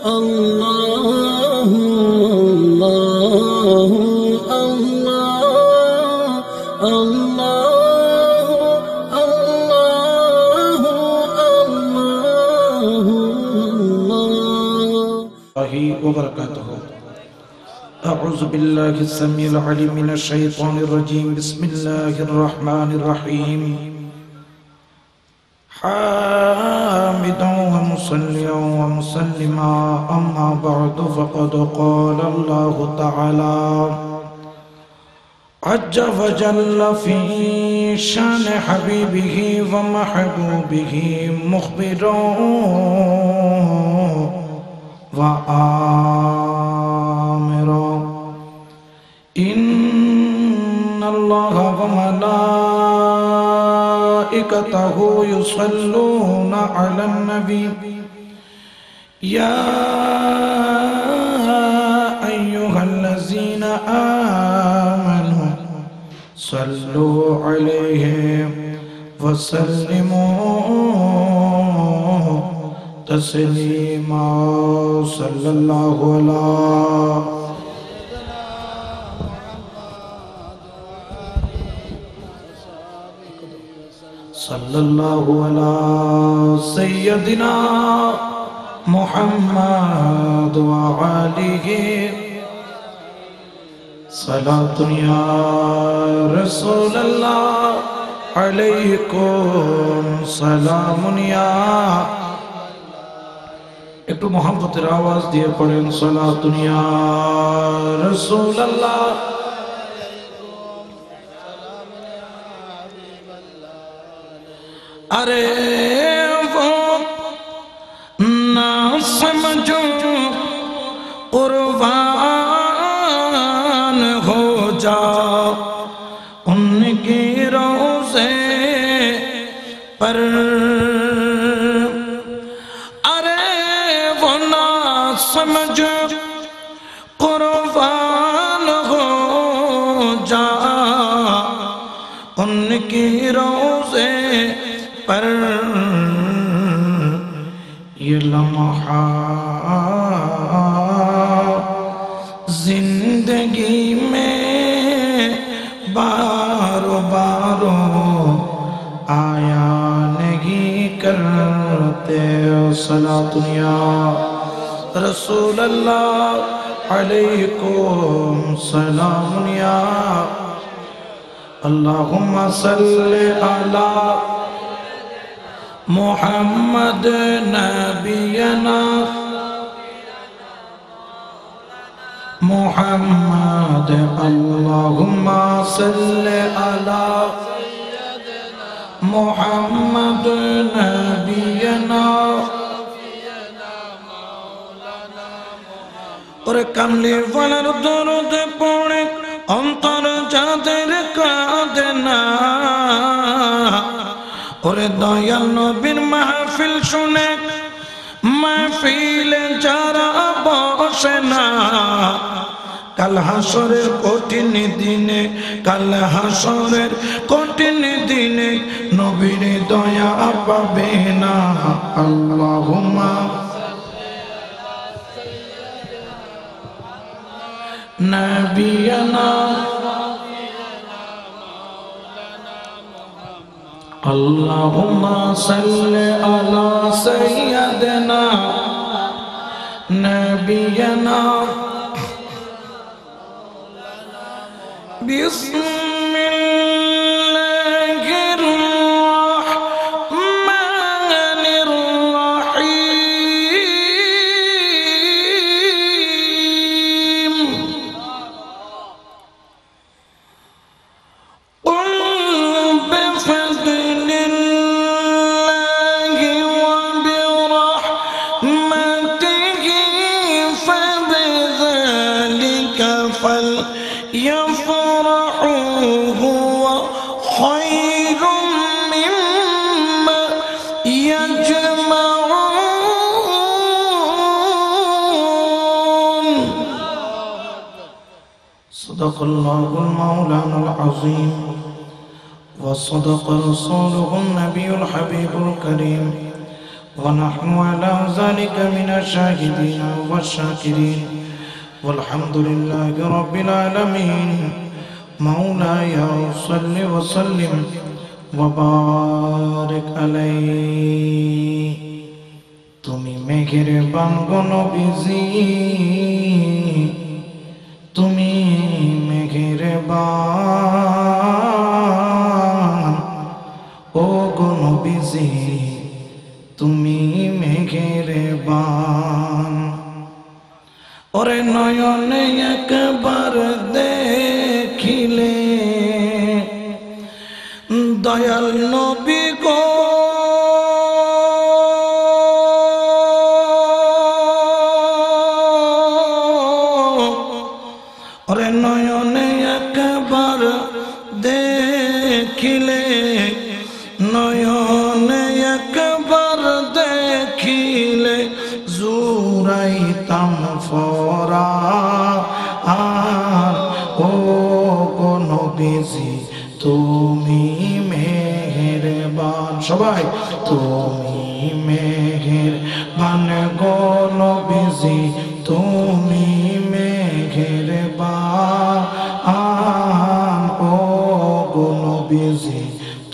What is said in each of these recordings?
अल्लाह अल्लाह अल्लाह अल्लाह अल्लाह। अऊज़ु बिल्लाहि समीइल अलीम मिनश शैतानिर रजीम। बिस्मिल्लाहिर रहमानिर रहीम। हामिदन व मुसल्लियन व मुसल्लिमा अम्मा बअदु फ़क़द क़ाल अल्लाहु तआला अज़्ज़ व जल्ल फ़ी शान हबीबिही व महबूबिही मुख़बिरन व आमिरन इन्नल्लाहा व मलाइकतहु युसल्लूना अलन नबी या अय्युहल्लज़ीना आमनू सल्लू अलैहि व सल्लिमू तस्लीमा। सल्लल्लाहु अला सय्यदिना मुहम्मद व आलिहि सलातुन या रसूलल्लाह अलैकुम सलामुन या। একটু মোহাম্মতের আওয়াজ দিয়ে পড়েন সালাতুন ইয়া রাসূলুল্লাহ। अरे वो ना समझो कुर्बान हो जाओ उनकी रोज़े पर। समझ कुर्बान हो जा उनकी रोज़े पर। ये लम्हा जिंदगी में बारो बारो आया नहीं करते। सलातुन या रसूलल्लाह अलैकुम सलामुन या। अल्लाहुम्मा सल्लि अला मुहम्मद नबियना मुहम्मद। अल्लाहुम्मा सल्लि अला मुहम्मद नबियना। ওরে কামলি ওয়ালার দরদে পড়ে অন্তর যাদের কাঁদে না। ওরে দয়াল নবীর মাহফিল শুনে মাহফিলে যারা বসে না। কাল হাসরের কঠিন দিনে কাল হাসরের কঠিন দিনে নবীর দয়া পাবে না। আল্লাহুম্মা नबियना अल्लाहुम्मा सल्लि अला सय्यदना नबियना। बिस्मिल्लाहिर रहमानिर रहीम। सदक़ल्लाहुल मौलानुल अज़ीम व सदक़ रसूलुहुन नबियुल हबीबुल करीम ونحن على ذلك من الشاهدين والشاكرين والحمد لله رب العالمين مولاي صل وسلم وبارك عليه তুমি মেহেরবান গো নবীজি তুমি মেহেরবান ও গো নবীজি তুমি মেহেরবান ওরে নয়নে একবার দেখিলে দয়াল নবী গো ওরে নয়নে একবার দেখিলে নয়নে একবার দেখিলে জুরাইতাম ফরা আর ও গো নবীজি তুমি মেহেরবান সবাই তুমি মেহেরবান গো নবীজি তুমি মেহেরবান ও গো নবীজি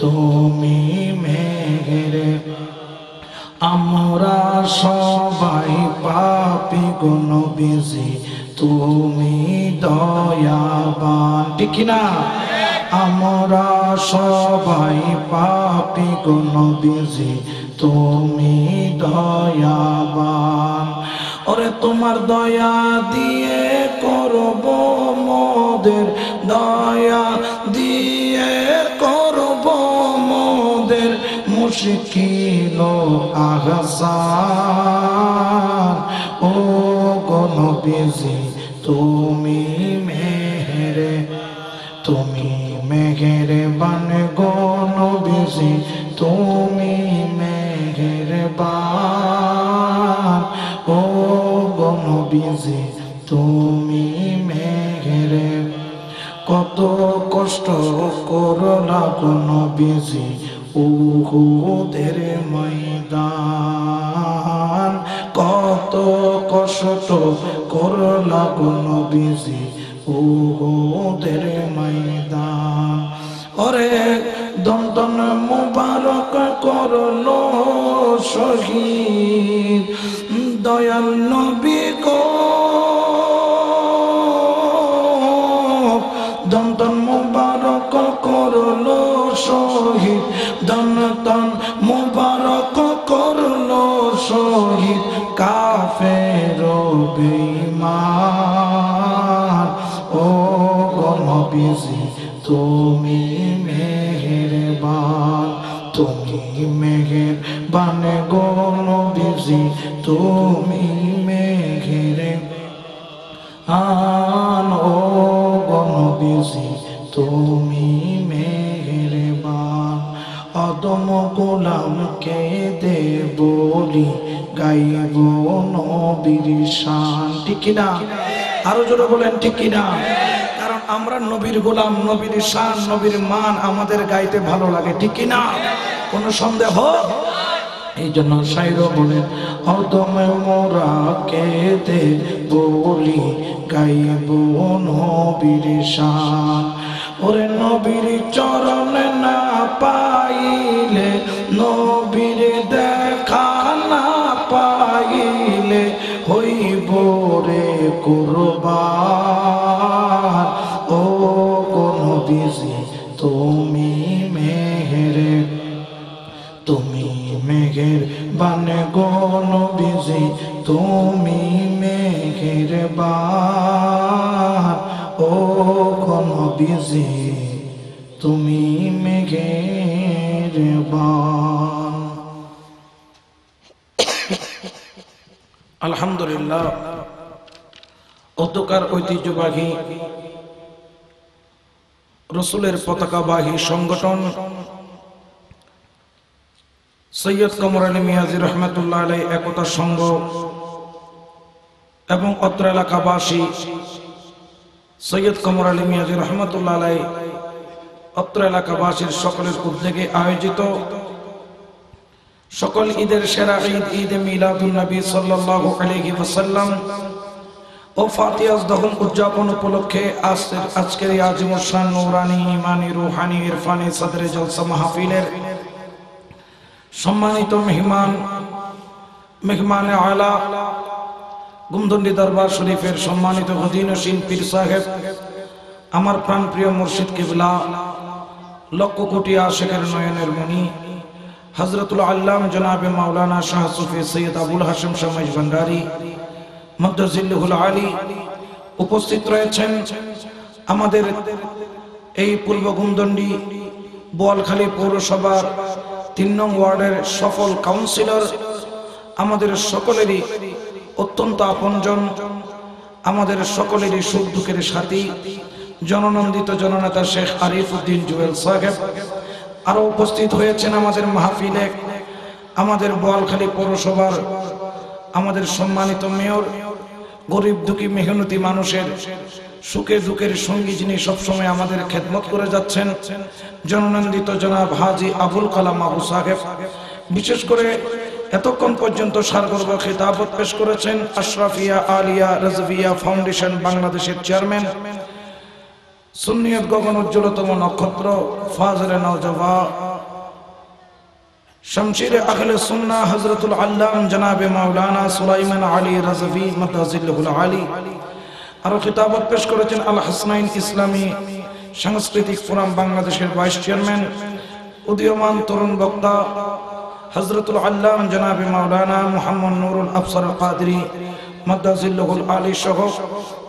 তুমি মেহেরবান আমরা সবাই পাপী গো নবীজি তুমি দয়াবান ঠিক না আমরা সবাই পাপী গো নবীজি তুমি দয়াবান ওরে তোমার দয়া দিয়ে করব মোদের দয়া দিয়ে করব মোদের মুশকিল আহসান ও গো নবীজি তুমি মেহেরবান গো নবীজি তুমি মেহেরবান ও গো নবীজি তুমি মেহেরবান কত কষ্ট করলা গো নবীজি উহুদের ময়দান কত কষ্ট করলা গো নবীজি উহুদের ময়দান ওরে দন্তন মুবারক করলো শহীদ দয়াল নবী গো দন্তন মুবারক করলো শহীদ দন্তন মুবারক করলো শহীদ কাফের বেঈমান ও গো নবীজি তুমি মেহেরবান তুমি মেহেরবান গো নবীজি তুমি মেহেরবান ও গো নবীজি তুমি মেহেরবান অদম গোলামকে দে বলি গাইব নবীর শান ঠিক না আরো জোরে বলেন ঠিক না কারণ আমরা নবীর গোলাম নবীর শান নবীর মান আমাদের গাইতে ভালো লাগে ঠিক না কোনো সন্দেহ এই জন্য শায়র বলেন অদম মোরা কে দে বলি গাইব নবীর শান ওরে নবীর চরণ না পাইলে নবীর দেখা না পাইলে হইব রে কুরবান ও গো নবীজি তুমি মেহেরবান গো নবীজি তুমি মেহেরবান ও গো নবীজি তুমি মেহেরবান আলহামদুলিল্লাহ অতকার ঐতিহ্যবাহী রসুলের পতাকাবাহী সংগঠন সৈয়দ কমর আলী মিয়াজি রহমতুল্লাহ আলাই একতা সংঘ এবং অত্র এলাকাবাসী সৈয়দ কমর আলী মিয়াজি রহমতুল্লাহ আলাই অত্র এলাকাবাসীর সকলের উদ্যোগে আয়োজিত সকল ঈদের সেরা ঈদ ঈদ মিলাদুন নবী সাল্লাল্লাহু আলাইহি ওয়াসাল্লাম ও ফাতিহাস দহন উদযাপন উপলক্ষে আজকের এই আজিমুল শান নূরানী ঈমানী রূহানী ইরফানি সদরে জলসা মাহফিলের সম্মানিত মেহমান আলা গুমদন্ডি দরবার শরীফের সম্মানিত গদিনশীল পীর সাহেব, আমার প্রাণপ্রিয় মুর্শিদ কিবলা, লক্ষ কোটি আশিকের নয়নের মণি হযরতুল আল্লাম জনাবে মাওলানা শাহ সুফি সৈয়দ আবুল হাশেম শামাইজ ভান্ডারী মুদ্দাজিল্লুহুল আলী উপস্থিত রয়েছেন। আমাদের এই পূর্ব গুমদন্ডি বোয়ালখালী পৌরসভার ৩ নং ওয়ার্ডের সফল কাউন্সিলর, আমাদের সকলেরই অত্যন্ত আপনজন, আমাদের সকলেরই সুখ দুঃখের সাথী, জননন্দিত জননেতা শেখ আরিফ উদ্দিন জুয়েল সাহেব। আরো উপস্থিত হয়েছেন আমাদের মাহফিলে আমাদের বোয়ালখালী পৌরসভার আমাদের সম্মানিত মেয়র, গরিব দুঃখী মেহনতি মানুষের সুখে দুঃখের সঙ্গী, যিনি সবসময় আমাদের খেদমত করে যাচ্ছেন, জননন্দিত জনাব হাজী আবুল কালাম আবু সাহেব। বিশেষ করে এতক্ষণ পর্যন্ত সারগর্ব খিতাবত পেশ করেছেন আশরাফিয়া আলিয়া রাজভিয়া ফাউন্ডেশন বাংলাদেশের চেয়ারম্যান, সুন্নিয়ত গগন উজ্জ্বলতম নক্ষত্র, ফাজলে নওজওয়ান, শমশিরে আহলে সুন্নাহ হযরতুল আল্লাম জনাবে মাওলানা সুলাইমান আলী রাজভি মুদ্দাজিল্লুহুল আলী। আরো খিতাবত পেশ করেছেন আল হাসনাইন ইসলামী সাংস্কৃতিক ফোরাম বাংলাদেশের ভাইস চেয়ারম্যান, উদীয়মান তরুণ বক্তা হযরতুল আল্লাম জনাবে মাওলানা মুহাম্মদ নুরুল আফসার কাদরি মুদ্দাজিল্লুহুল আলী সহ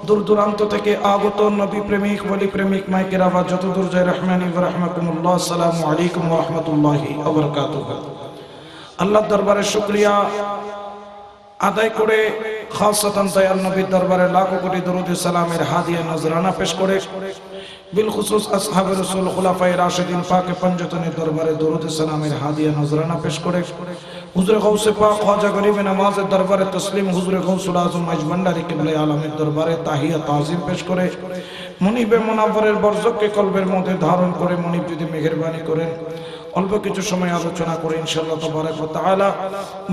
দূর দূরান্ত থেকে আগত নবী প্রেমিক ওলি প্রেমিক মাইকের আওয়াজ যত দূর যায় রহমানি ওয়া রাহমাকুমুল্লাহ। আসসালামু আলাইকুম ওয়া রাহমাতুল্লাহি ওয়া বারাকাতুহু। আল্লাহর দরবারে শুকরিয়া আদায় করে খাসতান দয়াল নবীর দরবারে লাখ কোটি দরুদ সালামের হাদিয়া নজরানা পেশ করে বিল খুসুস আসহাবে রাসূল খুলাফায়ে রাশিদিন পাকে পঞ্জতনের দরবারে দরুদ সালামের হাদিয়া নজরানা পেশ করে হুজুরে গৌসে পাক খাজা গরিবে নওয়াজের দরবারে তসলিম হুজুরে গৌসুল আজম মাইজ ভান্ডারী কিবলা আলমের দরবারে তাহিয়া তাজিম পেশ করে মুনিবে মুনাওয়ারের বরজককে কলবের মধ্যে ধারণ করে মুনিব যদি মেহেরবানি করেন অল্প কিছু সময় আলোচনা করে ইনশাআল্লাহ তাবারাক ওয়া তাআলা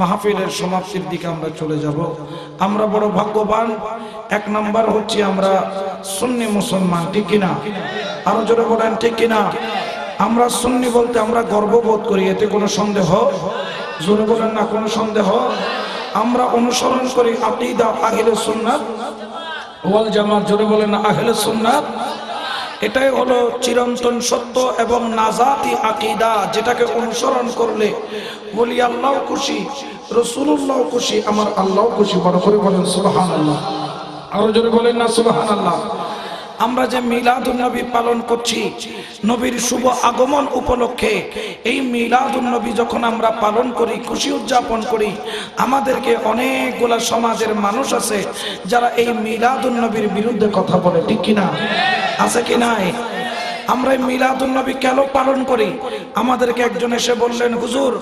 মাহফিলের সমাপ্তির দিকে আমরা চলে যাব। আমরা বড় ভাগ্যবান। এক নাম্বার হচ্ছে আমরা সুন্নি মুসলমান, ঠিক কিনা? আরো জোরে বলেন ঠিক কিনা? আমরা সুন্নি বলতে আমরা গর্ববোধ করি, এতে কোনো সন্দেহ? জোরে বলেন না কোনো সন্দেহ? আমরা অনুসরণ করি আকীদা আহলে সুন্নাত ওয়াল জামাত। জোরে বলেন না আহলে সুন্নাত। এটাই হলো চিরন্তন সত্য এবং নাজাতি আকীদা, যেটাকে অনুসরণ করলে বলি আল্লাহ খুশি, রাসূলুল্লাহ খুশি, আমার আল্লাহ খুশি। বড় করে বলেন সুবহানাল্লাহ। আরো জোরে বলেন না সুবহানাল্লাহ। আমরা যে মিলাদুন নবী পালন করছি নবীর শুভ আগমন উপলক্ষে, এই মিলাদুন নবী যখন আমরা পালন করি, খুশি উদযাপন করি, আমাদেরকে অনেকগুলা সমাজের মানুষ আছে যারা এই মিলাদুন নবীর বিরুদ্ধে কথা বলে, ঠিক কিনা? আছে কি নাই? আমরা মিলাদুন নবী কেন পালন করি? আমাদেরকে একজন এসে বললেন, হুজুর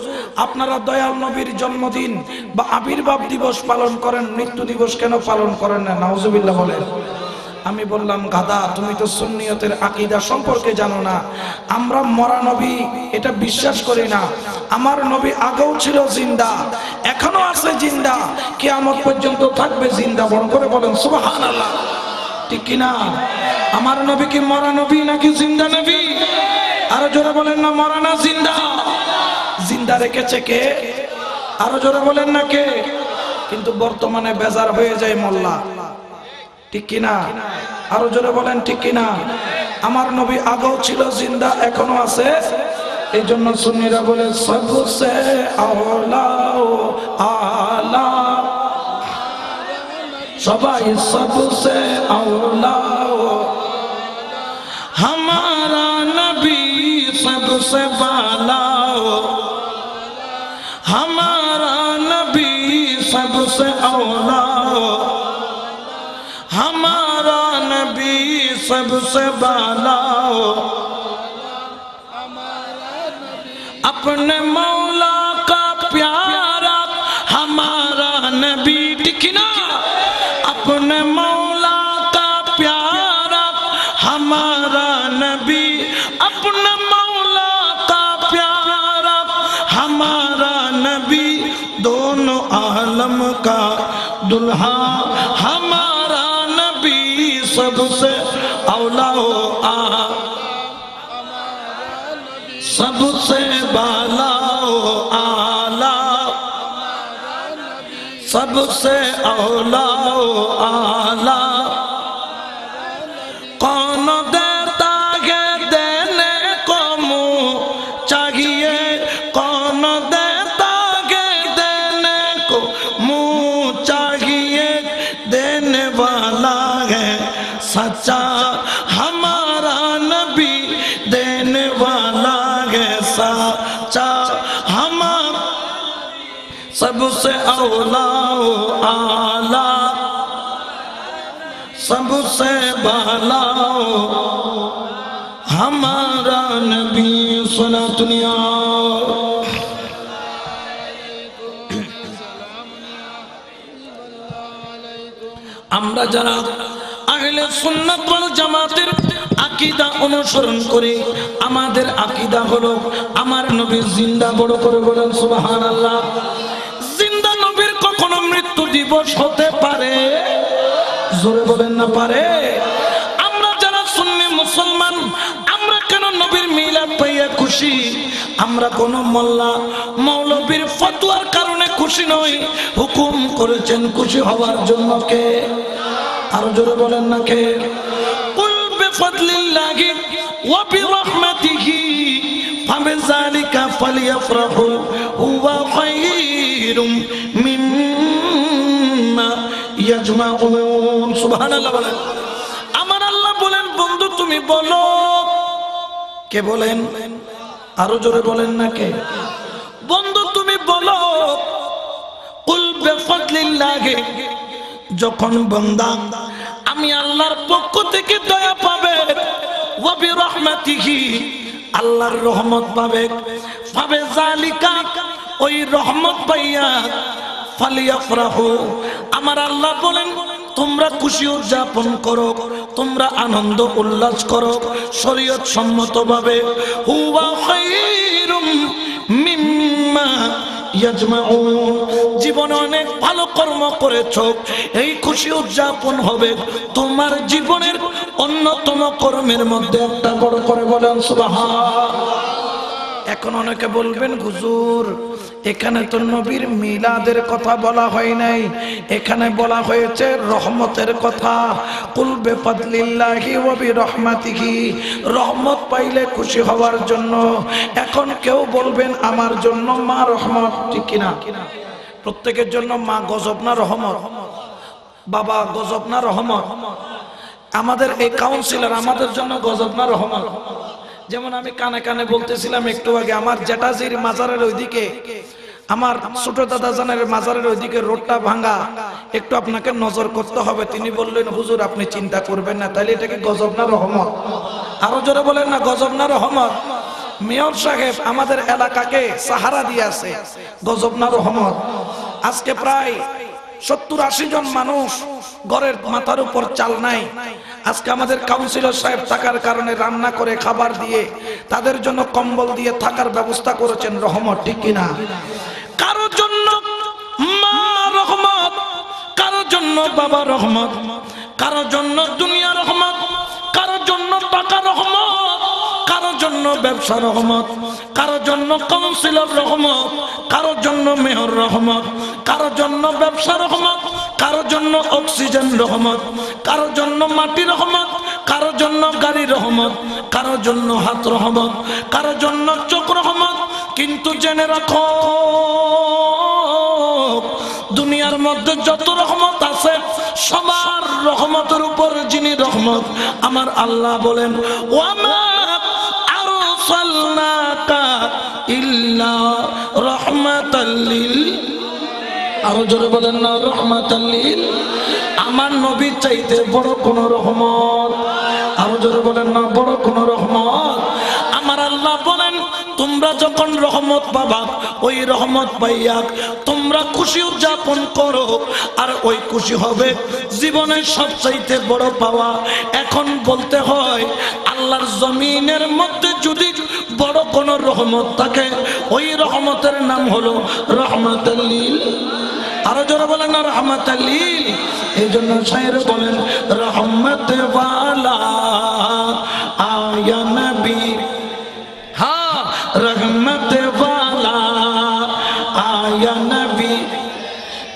আপনারা দয়াল নবীর জন্মদিন বা আবির্ভাব দিবস পালন করেন, মৃত্যু দিবস কেন পালন করেন না? নাউজুবিল্লাহ বলেন। আমি বললাম, গাদা, তুমি তো সুন্নিয়তের আকীদা সম্পর্কে জানো না। আমরা মরা নবী এটা বিশ্বাস করি না। আমার নবী আগেও ছিল জিন্দা, এখনো আছে জিন্দা, কিয়ামত পর্যন্ত থাকবে জিন্দা। বড় করে বলেন সুবহানাল্লাহ, ঠিক কিনা? আমার নবী কি মরা নবী নাকি জিন্দা নবী? আরো জোরে বলেন না মরা না জিন্দা? জিন্দা রেখেছে কে? আরো জোরে বলেন না কে? কিন্তু বর্তমানে বেজার হয়ে যায় মোল্লা, ঠিক কিনা? আরো জোরে বলেন ঠিক কিনা? আমার নবী আগেও ছিল জিন্দা, এখনো আছে। এই জন্য সুন্নিরা বলে সবসে আওলা আলা, সবাই সবসে আওলা, हमारा नबी सबसे बाला, हमारा नबी सबसे औला, हमारा नबी सबसे बाला, अपने मौला का प्यारा हमारा नबी, ठीक ना? अपने मौला का प्यारा हमारा नबी, अपने मौला का प्यारा हमारा नबी। का दुल्हा हमारा नबी सबसे औला हो सबसे बाला हो आला सबसे औला हो आला कौन देता है देने को मुँह चाहिए कौन देता है देने को मुँह चाहिए देने वाला है सच्चा हमारा नबी देने वाला है सच्चा हमारा सबसे औला आला सबसे बाला हमारा नबी सुन्नतुनिया আমরা যারা আহলে সুন্নাত ওয়াল জামাতের আকীদা অনুসরণ করি আমাদের আকীদা হলো আমার নবী জিন্দা বড় করে বলেন সুবহানাল্লাহ জিন্দা নবীর কখনো মৃত্যু দিবস হতে পারে জোরে বলেন না পারে আমরা যারা সুন্নি মুসলমান আমরা কেন নবীর মিলাদ পাইয়া খুশি আমরা কোন মোল্লা মৌলবীর ফতোয়ার কারণে খুশি নই হুকুম করেছেন খুশি হওয়ার জন্য কে আর জোরে বলেন না কে কুল বিফাদলিল্লাহি ওয়া বিরহমাতিহি ফাবিযালিকা ফালইফরাহু হুয়া খায়রুম মিম্মা ইয়াজমাউন সুবহানাল্লাহ বলেন আমার আল্লাহ বলেন বন্ধু তুমি বলো কে বলেন আরো জোরে বলেন না কে বন্ধু তুমি বলো কুল বিফাদলিল্লাহি যখন বান্দা আমি আল্লাহর পক্ষ থেকে দয়া পাবে ওয়া বিরহমাতিহি আল্লাহর রহমত পাবে পাবে জালিকা ওই রহমত পাইয়া ফালিয়াফরাহু আমার আল্লাহ বলেন তোমরা খুশি উদযাপন করো তোমরা আনন্দ উল্লাস করো শরীয়ত সম্মতভাবে হুয়া খায়রুম মিম্মা ইয়াজমাউন জীবনে অনেক ভালো কর্ম করেছো এই খুশি উদযাপন হবে তোমার জীবনের অন্যতম কর্মের মধ্যে একটা বড় করে বলেন সুবহান এখন অনেকে বলবেন হুজুর এখানে তো নবীর মিলাদের কথা বলা হয় নাই এখানে বলা হয়েছে রহমতের কথা কুল বিফাদলিল্লাহি ওয়া বিরহমাতিহি রহমত পাইলে খুশি হওয়ার জন্য এখন কেউ বলবেন আমার জন্য মা রহমত ঠিক কিনা প্রত্যেকের জন্য মা গজব না রহমত বাবা গজব না রহমত আমাদের এই কাউন্সিলর আমাদের জন্য গজব না রহমত যেমন আমি কানে কানে বলতেছিলাম একটু আগে আমার জেঠাজির মাজারের ওইদিকে আমার ছোট দাদা জানের মাজারের ওইদিকে রোডটা ভাঙা একটু আপনাকে নজর করতে হবে তিনি বললেন হুজুর আপনি চিন্তা করবেন না তাহলে এটা কি গজব না রহমত আরো জোরে বলেন না গজব না রহমত মেয়র সাহেব আমাদের এলাকাকে সাহারা দিয়েছে গজব না রহমত আজকে প্রায় 70-80 জন মানুষ ঘরের মাথার উপর চাল নাই আজকে আমাদের কাউন্সিলর সাহেব থাকার কারণে রান্না করে খাবার দিয়ে তাদের জন্য কম্বল দিয়ে থাকার ব্যবস্থা করেছেন রহমত ঠিক কিনা কারো জন্য মা রহমত কারো জন্য বাবা রহমত কারো জন্য দুনিয়া রহমত কারো জন্য টাকা রহমত কারো জন্য ব্যবসা রহমত কারো জন্য কাউন্সিলর রহমত কারো জন্য মেয়র রহমত কারো জন্য ব্যবসা রহমত কারো জন্য অক্সিজেন রহমত কারো জন্য মাটি রহমত কারো জন্য গাড়ি রহমত কারো জন্য হাত রহমত কারো জন্য চোখ রহমত কিন্তু জেনে রাখো দুনিয়ার মধ্যে যত রহমত আছে সবার রহমতের উপর যিনি রহমত আমার আল্লাহ বলেন ওয়ামা আরসালনাকা ইল্লা রাহমাতাল লিল আরো জোরে বলেন না রাহমাতাল লিল আমার নবী চাইতে বড় কোন রহমত আরো জোরে বলেন না বড় কোন রহমত আমার আল্লাহ বলেন তোমরা যখন রহমত পাবা ওই রহমত পাইয়া তোমরা খুশি উদযাপন করো আর ওই খুশি হবে জীবনের সবচাইতে বড় পাওয়া এখন বলতে হয় আল্লাহর জমিনের মধ্যে যদি বড় কোন রহমত থাকে ওই রহমতের নাম হলো রাহমাতুল লিল আরো জোরে বলেন না রহমাতাল লিল। এই জন্য শায়ের বলেন রহমত ওয়ালা আয়া নবী, হ্যাঁ রহমত ওয়ালা आया नबी,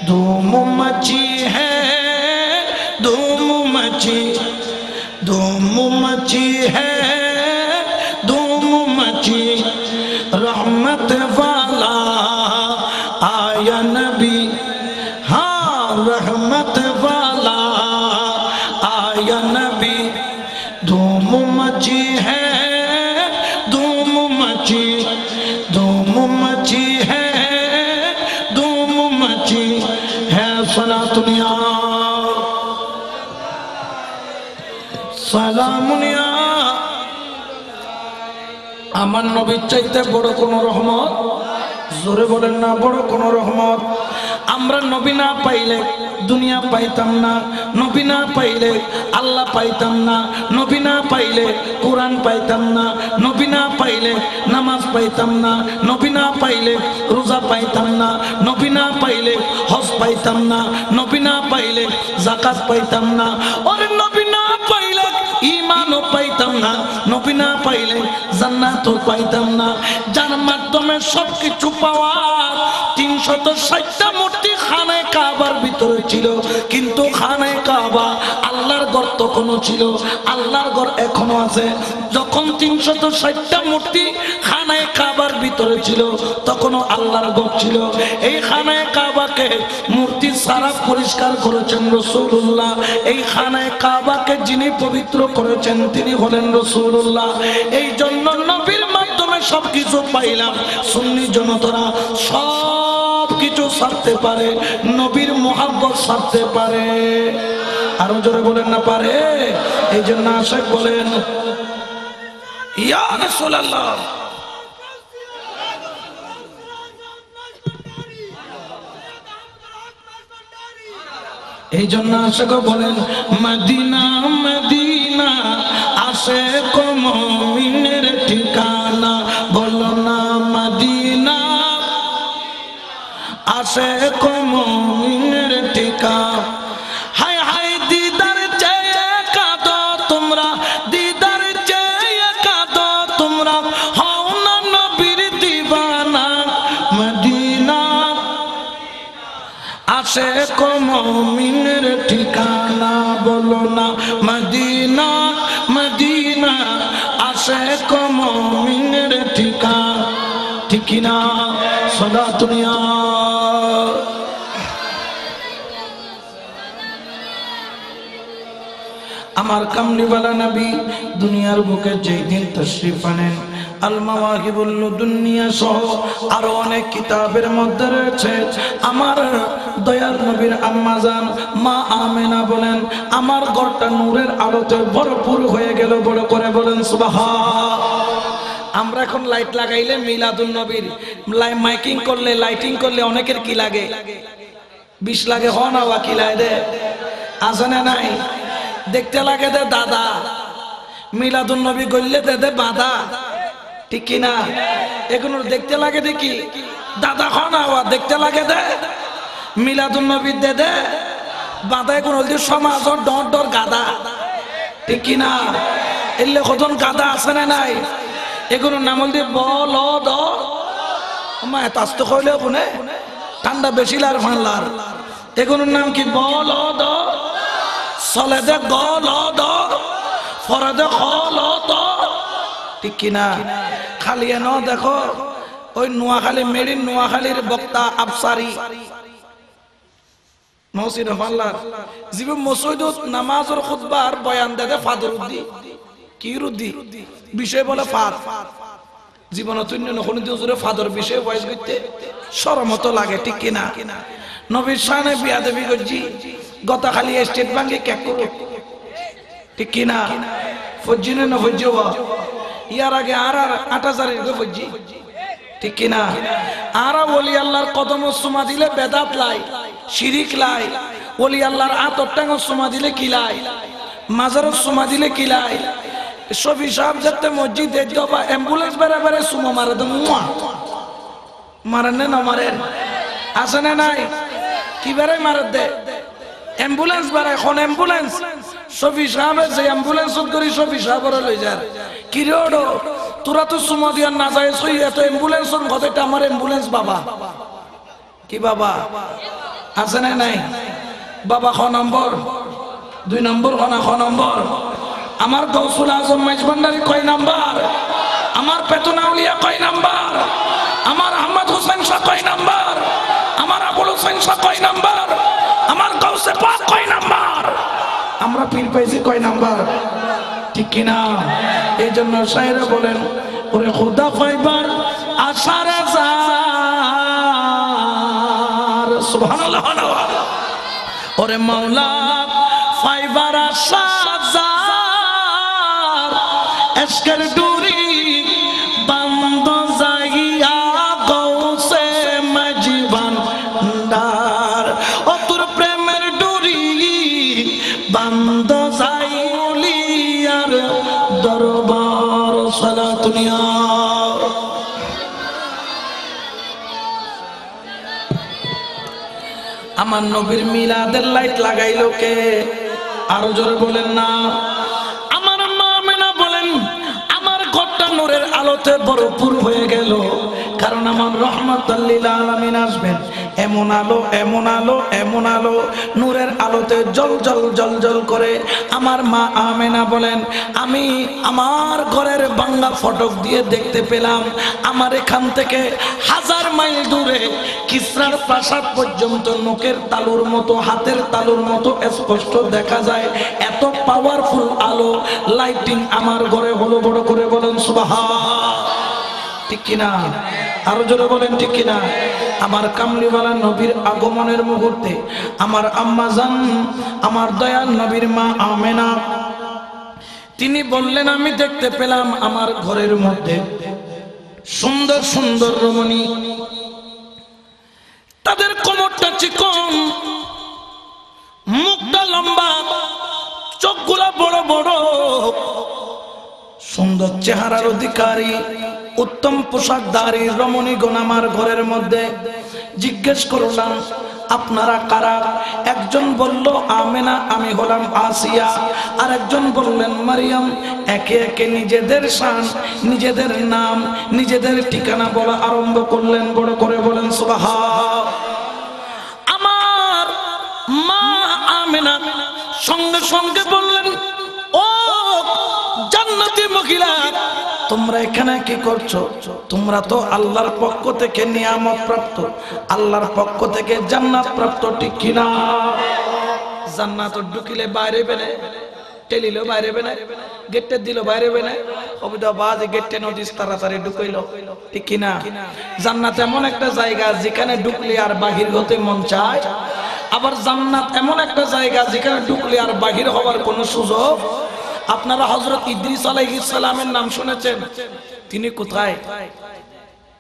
धूम मची है धूम मची, धूम मची है धूम मची, रहमत वाला आया नबी, हाँ रहमत वाला आया नबी, धूम मची है धूम मची, धूम मची है सलातुनिया সালামুনিয়া। আমার নবীর চাইতে বড় কোন রহমত, জোরে বলেন না বড় কোন রহমত। আমরা নবী না পাইলে দুনিয়া পাইতাম না, নবী না পাইলে আল্লাহ পাইতাম না, নবী না পাইলে কোরআন পাইতাম না, নবী না পাইলে নামাজ পাইতাম না, নবী না পাইলে রোজা পাইতাম না, নবী না পাইলে হজ পাইতাম না, নবী না পাইলে যাকাত পাইতাম না, ওরে নবী না পাইলে ঈমানও পাইতাম না, নবী না পাইলে জান্নাতও পাইতাম না। যার মাধ্যমে সবকিছু পাওয়া 360টা মূর্তি খানায়ে কাবার ভিতরে ছিল, কিন্তু খানায়ে কাবা আল্লাহর ঘর তখনও ছিল, আল্লাহর ঘর এখনো আছে। যখন 360টা মূর্তি খানায়ে কাবার ভিতরে ছিল তখনও আল্লাহর ঘর ছিল। এই খানায়ে কাবাকে মূর্তি সারা পরিষ্কার করেছেন রাসূলুল্লাহ। এই খানায়ে কাবাকে যিনি পবিত্র করেছেন তিনি হলেন রাসূলুল্লাহ। এই জন্য নবীর মাধ্যমে সবকিছু পাইলাম। সুন্নি জনতারা সব কিছু ছাড়তে পারে, নবীর মুহাব্বত ছাড়তে পারে। আরো জোরে বলেন না পারে। এই জন্য আশিক বলেন ইয়া রাসূলুল্লাহ। এই জন্য আশিক বলেন মদিনা মদিনা আশিক মুমিনের ঠিকানা, বলো না মদিনা আশিক মুমিনের ঠিকানা। হায় হায় দিদার চেয়ে কাঁদো তোমরা, দিদার চেয়ে কাঁদো তোমরা, হও না নবীর দিবানা। মদিনা আশিক মুমিনের ঠিকানা, বলো না মদিনা মদিনা আশিক মুমিনের ঠিকানা। ঠিক না সদা দুনিয়া। আমার কামলিওয়ালা নবী দুনিয়ার বুকে যেই দিন তশরিফ আনেন, আল মাওয়াহিবুল লুদুনিয়া সহ আরো অনেক কিতাবের মধ্যে রয়েছে আমার দয়াল নবীর আম্মা জান মা আমেনা বলেন আমার ঘরটা নূরের আলোতে ভরপুর হয়ে গেল। বড় করে বলেন সুবহান। আমরা এখন লাইট লাগাইলে মিলাদুন নবীর মাইকিং করলে লাইটিং করলে অনেকের কি লাগে? 20 লাগে হন আওয়া কি লাগে দে আছে না নাই? দেখতে লাগে দে দাদা, মিলাদুন নবী গইলে দে দে বাধা, ঠিক কি না? এখন দেখতে লাগে দেখি দাদা হন আওয়া, দেখতে লাগে দে মিলাদুন নবী দে দে বাধা। এখন হলদি সমাজর ডর ডর গাদা, ঠিক কি না? এলে কজন গাদা আছে না নাই? এগুলোর নাম হল দিয়ে বল দ মা এত আস্তে কইলে কোনে ঠান্ডা বেশি লার ফানলার। এগুলোর নাম কি? বল দ চলে দে গল দ ফরে দে খল দ, ঠিক কিনা? খালি এন দেখো ওই নোয়াখালী মেরিন নোয়াখালীর বক্তা আফসারি মহসিন ফাল্লার জীবন মসজিদত নামাজের খুতবার বয়ান দেদে ফাদর উদ্দি কি রুদ্দি বিষয় বলে ফাদ জীবন তুন্য নখন দিওজরে ফাদর বিষয় বয়স করতে শরম তো লাগে, ঠিক কিনা? নবীর শানে বিয়াদবি করছি গতা খালি স্টেট ব্যাংকে কেক করো, ঠিক কিনা? ফজ্জিনে না ফজ্জিওয়া ইয়ার আগে আর 8000 এর ফজ্জি, ঠিক কিনা? আরা ওলি আল্লাহর কদম সুমা দিলে বেদাত লাই, শিরিক লাই। ওলি আল্লাহর আতর টাঙ্গ সুমা দিলে কি লাই, মাজার সুমা দিলে কি লাই। সবই সব যাতে মসজিদ দেখতে বা অ্যাম্বুলেন্স বেড়ে বেড়ে সুমা মারে দেন মারেন না মারেন আছে না নাই? কি বেড়াই মারত দে অ্যাম্বুলেন্স বাড়ায় এখন অ্যাম্বুলেন্স শফি সাহেবের যে অ্যাম্বুলেন্স করি শফি সাহেবের লই যার কি রে ওডো তোরা তো সুমা দিয়া না যায় সই এত অ্যাম্বুলেন্স কথাটা আমার অ্যাম্বুলেন্স বাবা কি বাবা আছে না নাই বাবা খ নম্বর 2 নম্বর খানা খ নম্বর আমার গৌসুল আজম মাইজভান্ডারি কয় নাম্বার আমার পেতনাউলিয়া কয় নাম্বার আমার আহমদ হোসেন শাহ কয় নাম্বার আমার আবুল হোসেন শাহ কয় নাম্বার আমার গাউসে পাক কয় নাম্বার আমরা পীর পাইছি কয় নাম্বার ঠিক কি না এই জন্য শায়ের বলেন ওরে খোদা ফাইবার আশার আজার সুবহানাল্লাহ ওরে মাওলা ফাইবার আশার এশকের ডুরি বন্ধ যাইয়া গৌসে মাঝভান্ডার ও তোর প্রেমের ডুরি বন্ধ যাই উলিয়ার দরবার সালাতুনিয়া আমার নবীর মিলাদের লাইট লাগাইলো কে আরো জোরে বলেন না আমার মা আমেনা বলেন আমার ঘরটা নূরের আলোতে ভরপুর হয়ে গেল কারণ আমার রহমাতুল লিল আলামিন আসবেন এমন আলো এমন আলো এমন আলো নূরের আলোতে জল জল জল জল করে আমার মা আমেনা বলেন আমি আমার ঘরের বাংলা ফটক দিয়ে দেখতে পেলাম আমার এখান থেকে 1000 মাইল দূরে কিসরার প্রাসাদ পর্যন্ত নখের তালুর মতো হাতের তালুর মতো স্পষ্ট দেখা যায় এত পাওয়ারফুল আলো লাইটিং আমার ঘরে হলো বড় করে বলেন সুবহান ঠিক কিনা আরো জোরে বলেন ঠিক কিনা আমার কামলিওয়ালা নবীর আগমনের মুহূর্তে আমার আম্মা জান আমার দয়াল নবীর মা আমেনা তিনি বললেন আমি দেখতে পেলাম আমার ঘরের মধ্যে সুন্দর সুন্দর রমণী তাদের কোমরটা চিকন মুখটা লম্বা চোখগুলা বড় বড় সুন্দর চেহারার অধিকারী উত্তম পোশাকধারী রমণীগণ আমার ঘরের মধ্যে জিজ্ঞেস করলাম আপনারা কারা একজন বলল আমেনা আমি হলাম আসিয়া আর একজন বললেন মারিয়াম একে একে নিজেদের শান নিজেদের নাম নিজেদের ঠিকানা বলা আরম্ভ করলেন বড় করে বলেন সুবহান আমার মা আমেনা সঙ্গে সঙ্গে বললেন ও জান্নাতি মহিলা তোমরা এখানে কি করছো তোমরা তো আল্লাহর পক্ষ থেকে নিয়ামত প্রাপ্ত আল্লাহর পক্ষ থেকে জান্নাত প্রাপ্ত ঠিক কিনা জান্নাত ঢুকিলে বাইরে বেনে টেলিলো বাইরে বেনে গেটে দিল বাইরে বেনে অবিদা বাজে গেটে নোটিস তাড়াতাড়ি ঢুকাইলো ঠিক কিনা জান্নাত এমন একটা জায়গা যেখানে ঢুকলে আর বাহির হতে মন চায় আবার জান্নাত এমন একটা জায়গা যেখানে ঢুকলে আর বাহির হওয়ার কোনো সুযোগ আপনারা হযরত ইদ্রিস আলাইহিস সালামের নাম শুনেছেন তিনি কোথায়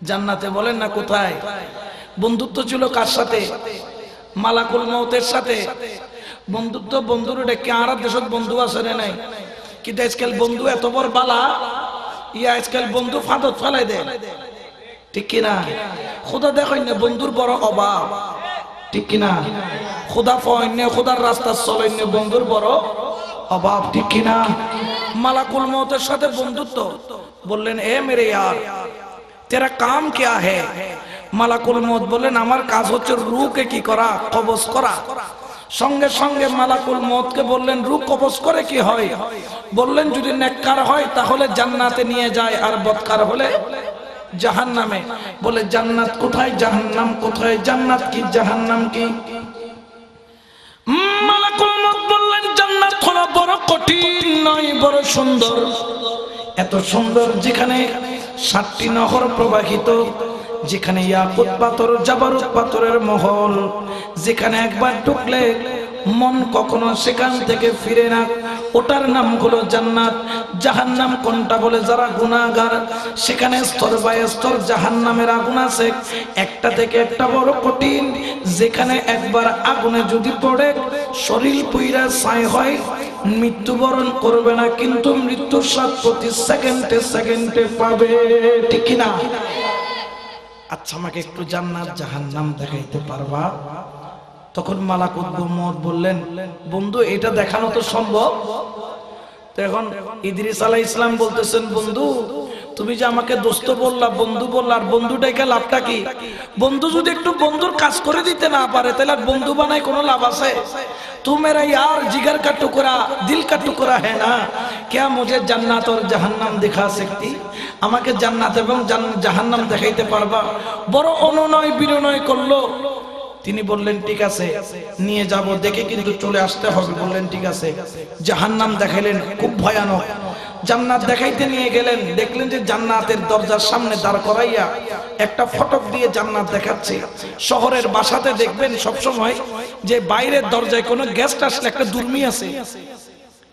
জান্নাতে বলেন না কোথায় বন্ধুত্ব ছিল কার সাথে মালাকুল মউতের সাথে বন্ধুত্ব বন্ধুর ডেকে আর দেশত বন্ধু আছে না নাই কিন্তু আজকাল বন্ধু এত বড় বালা ইয়া আজকাল বন্ধু ফাদত ফেলাই দেয় ঠিক কি না খোদা দেখেন না বন্ধুর বড় অভাব ঠিক কি না খোদা পায় না খোদার রাস্তা চলেন না বন্ধুর বড় অভাব ঠিক কি না মালাকুল মউতের সাথে বন্ধুত্ব বললেন এ মেরে यार तेरा काम क्या है মালাকুল মউত বললেন আমার কাজ হচ্ছে রূহকে কি করা কবজ করা সঙ্গে সঙ্গে মালাকুল মউতকে বললেন রূহ কবজ করে কি হয় বললেন যদি নেককার হয় তাহলে জান্নাতে নিয়ে যায় আর বদকার হলে জাহান্নামে বলে জান্নাত কোথায় জাহান্নাম কোথায় জান্নাত কি জাহান্নাম কি মালাকুল মউত বললেন জান্নাত হলো বড় কঠিন নয় বড় সুন্দর এত সুন্দর যেখানে 7টি নহর প্রবাহিত যেখানে ইয়াকুত পাথর জাবারুত পাথরের মহল যেখানে একবার ঢুকলে মন কখনো সেখান থেকে ফিরে না ওটার নাম হলো জান্নাত জাহান্নাম কোনটা বলে যারা গুনাহগার সেখানে স্তর বাই স্তর জাহান্নামের আগুন আছে একটা থেকে একটা বড় কঠিন যেখানে একবার আগুনে যদি পড়ে শরীর পুইরা ছাই হয় মৃত্যুবরণ করবে না কিন্তু মৃত্যুর স্বাদ প্রতি সেকেন্ডে সেকেন্ডে পাবে ঠিক কি না আচ্ছা আমাকে একটু জান্নাত জাহান্নাম দেখাইতে পারবা তখন মালাকুল মউত বললেন, বন্ধু এটা দেখানো তো সম্ভব? তো এখন ইদ্রিস আলাইহিস সালাম বলতেছেন, বন্ধু তুমি যে আমাকে দোস্ত বললা, বন্ধু বললা, আর বন্ধুটাকে লাভটা কি? বন্ধু যদি একটু বন্ধুর কাজ করে দিতে না পারে তাহলে বন্ধু বানায় কোনো লাভ আছে? तू मेरा यार जिगर का टुकड़ा दिल का टुकड़ा है ना, क्या मुझे जन्नत और जहन्नम दिखा सकती? আমাকে জান্নাত এবং জাহান্নাম দেখাইতে পারবা? বড় অনুনয় বিনয় করলো। তিনি বললেন ঠিক আছে নিয়ে যাব, দেখে কিন্তু চলে আসতে হবে। বললেন ঠিক আছে। জাহান্নাম দেখাইলেন, খুব ভয়ানক। জান্নাত দেখাইতে নিয়ে গেলেন, দেখলেন যে জান্নাতের দরজার সামনে দাঁড় করাইয়া একটা ফটক দিয়ে জান্নাত দেখাচ্ছে। শহরের বাসাতে দেখবেন সব সময় যে বাইরের দরজায় কোনো গেস্ট আসলে একটা দুর্মি আছে,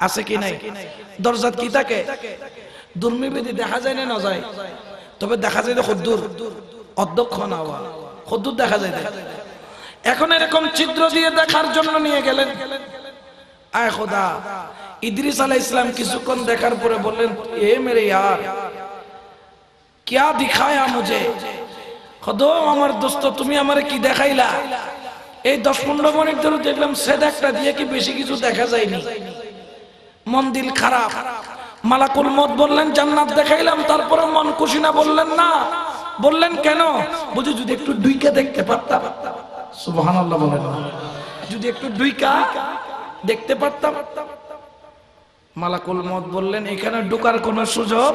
আছে কি নাই? দরজাত কি থাকে? দুর্মি বিধি দেখা যায় না যায়, তবে দেখা যায় খদ্দুর অধ্যক্ষ না হওয়া, খদ্দুর দেখা যায়। এখন এরকম ছিদ্র দিয়ে দেখার জন্য নিয়ে গেলেন। আয় খোদা, ইদ্রিস আলাইহিস সালাম কিছুক্ষণ দেখার পরে বললেন, এ মেরে ইয়ার क्या दिखाया मुझे? খোদা আমার দোস্ত তুমি আমারে কি দেখাইলা? এই 10-15 মিনিট ধরে দেখলাম সেদাকটা দিয়ে কি বেশি কিছু দেখা যায়নি, মন দিল খারাপ। মালাকুল মউত বললেন জান্নাত দেখাইলাম, তারপরে মন খুশি না? বললেন না। বললেন কেন? বুঝি যদি একটু ডুইকা দেখতে পারতাম। সুবহানাল্লাহ বলেন না, যদি একটু ডুইকা দেখতে পারতাম। মালাকুল মউত বললেন এখানে ঢোকার কোন সুযোগ?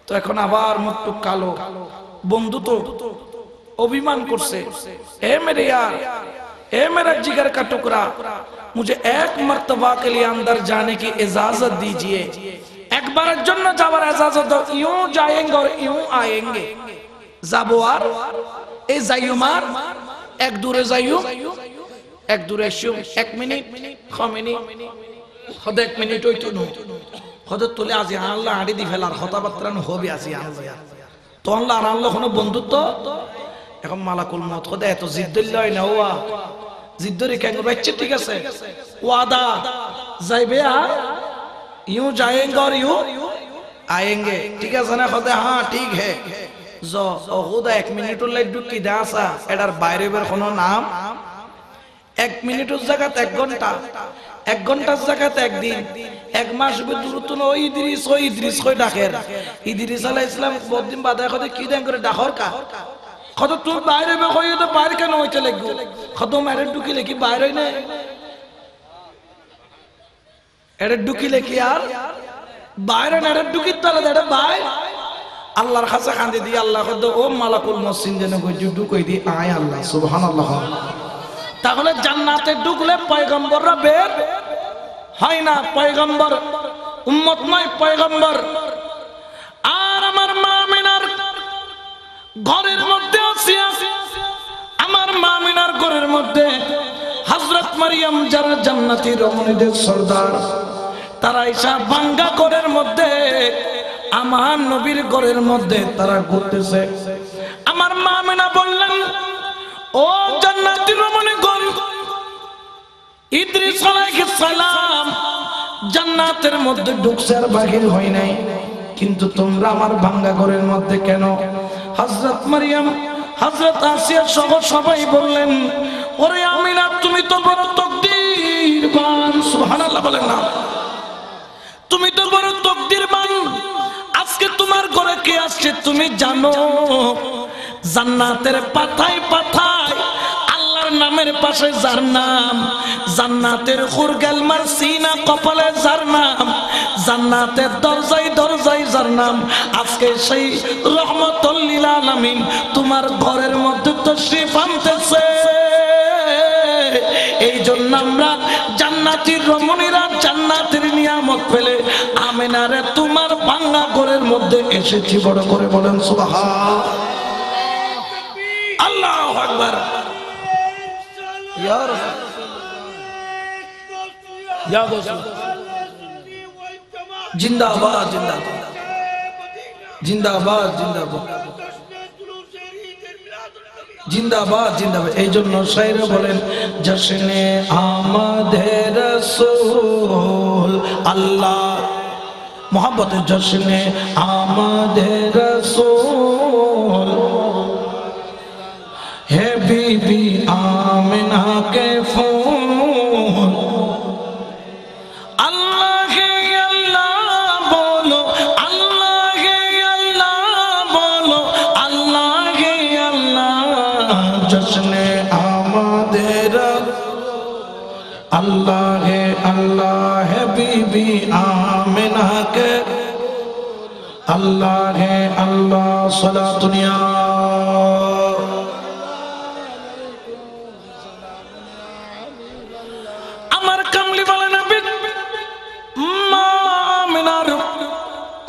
তো এখন আবার মুখটুক কালো। বন্ধু তো অভিমান করছে। এ মেরে यार, ए मेरा जिगर का टुकड़ा, मुझे एक मर्तबा के लिए अंदर जाने की इजाजत दीजिए। एक बार जन्न जावर इजाजत दो, यूं जाएंगे और यूं आएंगे। যাবো আর এই যাইউমার এক দূরে যাইউ, এক দূরে শুম, 1 মিনিট খমিনি হদ 1 মিনিট হইতো ন হদ তুলে আজি আল্লাহ আড়ি দি ফেলার কথাবার্তা হবে আজি আল্লাহ তো আল্লাহ আর আল্লাহ কোনো বন্ধুত্ব। এখন মালাকুল মউত খোদা এত জিদ্দুল্লাহ না ওয়া জিদ্দরি কেন বাচ্চা? ঠিক আছে ওয়াদা যাইবে আর ইউ जाएंगे और यूं आएंगे, ঠিক আছে না? খোদা হ্যাঁ ঠিক है। जो खुदा 1 मिनिट लाइट की दासा एडार বাইরে বের কোনো নাম। 1 মিনিটের জায়গাতে 1 ঘন্টা, 1 ঘন্টার জায়গাতে 1 দিন, 1 মাস দূরত্ব। ওই ইদ্রিস কই ডাকের? ইদ্রিস আলাইহিস সালাম বহুদিন বাদে কত কি দেন করে ডাকর কা? কত তুই বাইরে বে কই তো বাইরে কেন হইতে লাগো? কত মেরে ঢুকিলে কি বাইরে হই না? এর ঢুকিলে কি আর বাইরে না? এর ঢুকিত তাহলে এটা বাইরে আল্লাহর কাছে কাঁদে দি আল্লাহ কত ও মালাকুল মউত যেন কই জুডু কই দি আয় আল্লাহ সুবহানাল্লাহ। তাহলে জান্নাতে ঢুকলে পয়গম্বররা বের হয় না, পয়গম্বর উম্মত নয়, পয়গম্বর। আর আমার মা আমিনার ঘরের মধ্যে আসিয়া, আমার মা আমিনার ঘরের মধ্যে হযরত মারিয়াম যারা জান্নাতি রমণীদের সরদার, তারা ঈশা ভাঙ্গা ঘরের মধ্যে আমার নবীর ঘরের মধ্যে তারা ঘুরতেছে। আমার মা আমিনা বললেন, ও জান্নাতি রমণীগণ, ইদ্রিস আলাইহিস সালাম জান্নাতের মধ্যে ঢুকছে আর বাহির হয় নাই, কিন্তু তোমরা আমার ভাঙ্গা ঘরের মধ্যে কেন? হযরত মারিয়াম, হযরত আসিয়া সহ সবাই বললেন, ওরে আমিনা তুমি তো বড় তকদীরবান। সুবহানাল্লাহ বলেন না, তুমি তো বড় তকদীরবান। আজকে তোমার ঘরে কে আসছে তুমি জানো? জান্নাতের পাতায় পাতায় আল্লাহর নামের পাশে যার নাম, জান্নাতের খুরগালমার সিনা কপালে যার নাম, জান্নাতের দরজায় দরজায় যার নাম, আজকে সেই রহমাতুল লিল আলামিন তোমার ঘরের মধ্যে তাশরীফ আনতেছে। এই জন্য আমরা জান্নাতের রমণীরা জান্নাতের নিয়ামত পেলে আমিনারে তোমার ভাঙা ঘরের মধ্যে এসেছি। বড় করে বলেন সুবহান আল্লাহু আকবার। ইয়া রাসূল, ইয়া রাসূল, জিন্দাবাদ জিন্দাবাদ জিন্দাবাদ জিন্দাবাদ জিন্দাবাদ জিন্দাবাদ। এই জন্য শায়রে বলেন, জশনে আমাদে রাসূল আল্লাহ मोहब्बत जश्ने आमदे रसूल है बीबी आमिना के अल्लाह है बीबी आमिना के अल्लाह है अल्लाह सला दुनिया अमर कमली वाला नबी मा आमिनार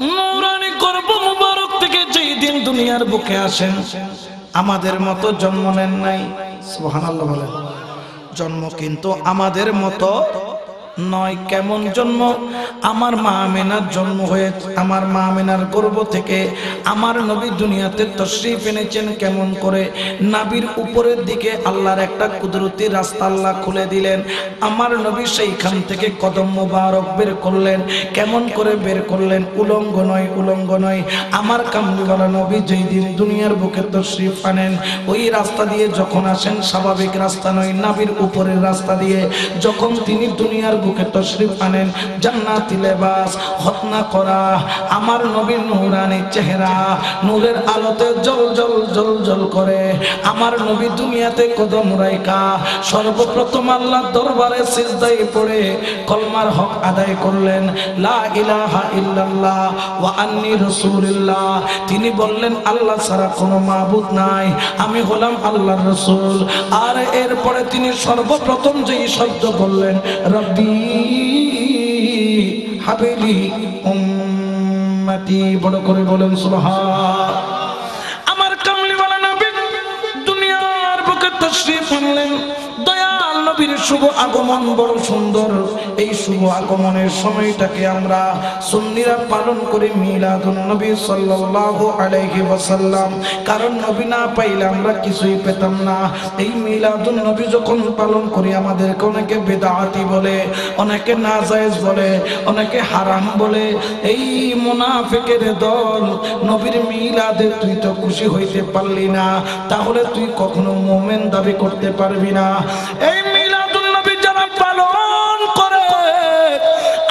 नूरानी गर्भ मुबारक থেকে যেই দিন দুনিয়ার বুকে আসেন আমাদের মতো জন্ম নেন নাই সুবহানাল্লাহ বলেন জন্ম কিন্তু আমাদের মতো নয় কেমন জন্ম আমার মা আমিনার জন্ম হয়েছে আমার মা আমিনার গর্ভ থেকে আমার নবী দুনিয়াতে তশরিফ এনেছেন কেমন করে নাভির উপরের দিকে আল্লাহর একটা কুদরতি রাস্তা আল্লাহ খুলে দিলেন আমার নবী সেইখান থেকে কদম মোবারক বের করলেন কেমন করে বের করলেন উলঙ্গ নয় আমার কামলিওয়ালা নবী যেই দিন দুনিয়ার বুকে তশরিফ আনেন ওই রাস্তা দিয়ে যখন আসেন স্বাভাবিক রাস্তা নয় নাভির উপরের রাস্তা দিয়ে যখন তিনি দুনিয়ার বুকে তশরিফ আনেন জান্নাতি লেবাস খতনা করা আমার নবীর নূরানি চেহারা নূরের আলোতে জল করে আমার নবী দুনিয়াতে কদম রাইখা সর্বপ্রথম আল্লাহর দরবারে সিজদায় পড়ে কলমার হক আদায় করলেন লা ইলাহা ইল্লাল্লাহ ওয়া আন্নী রাসূলুল্লাহ তিনি বললেন আল্লাহ ছাড়া কোনো মাবুদ নাই আমি হলাম আল্লাহর রাসূল আর এরপরে তিনি সর্বপ্রথম যেই শব্দ বললেন রব্বি হাবিলি উম্মতি বড় করে বলেন সুবহান আমার কামলিওয়ালা নবী দুনিয়ার বুকে তশরিফ আনলেন দয়াল নবীর শুভ আগমন বড় সুন্দর এই শুভ আগমনের সময়টাকে আমরা সুন্নিরা পালন করি মিলাদুন নবী সাল্লাল্লাহু আলাইহি ওয়াসাল্লাম কারণ নবী না পাইলে আমরা কিছুই পেতাম না এই মিলাদুন নবী যখন পালন করি আমাদেরকে অনেকে বিদআতি বলে অনেকে নাজায়েজ বলে অনেকে হারাম বলে এই মুনাফিকের দল নবীর মিলাদে তুই তো খুশি হইতে পারলি না তাহলে তুই কখনো মুমিন দাবি করতে পারবি না এই মিলাদুন নবী যারা পালন করে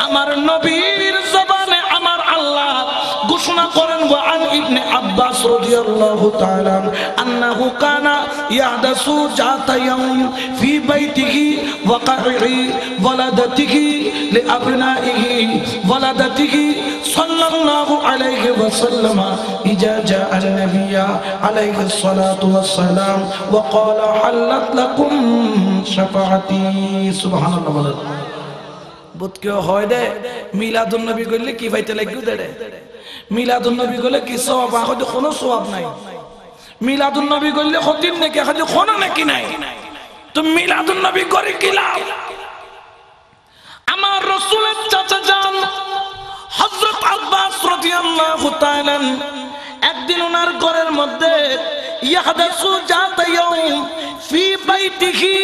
আমার নবীর জবানে আমার আল্লাহ ঘোষণা করেন ওয়া আন ইবনে আব্বাস রাদিয়াল্লাহু তাআলা আন্নাহু কানা ইয়াহদাসু জাতা ইয়াউম ফি বাইতিহি ওয়া কারি ওয়ালাদাতিহি লিআবনাইহি ওয়ালাদাতিহি সাল্লাল্লাহু আলাইহি ওয়াসাল্লাম ইজা জা আন-নাবিয়্যা আলাইহি সালাতু ওয়াসসালাম ওয়া ক্বালা হাল্লাত লাকুম শাফাআতি সুবহানাল্লাহ বলেন বুত কেউ হয় দে মিলাদুন নবী কইলে কি পাইতে লাগিও দে মিলাদুন নবী কইলে কি সওয়াব আখদে কোনো সওয়াব নাই মিলাদুন নবী কইলে খতিব নাকি আখদে কোনো নাকি নাই তো মিলাদুন নবী করে কি লাভ আমার রাসূলের চাচা জান হযরত আব্বাস রাদিয়াল্লাহু তাআলা একদিন ওনার ঘরের মধ্যে ইয়াহদাসু জাতা ইয়াউম ফি বাইতিহি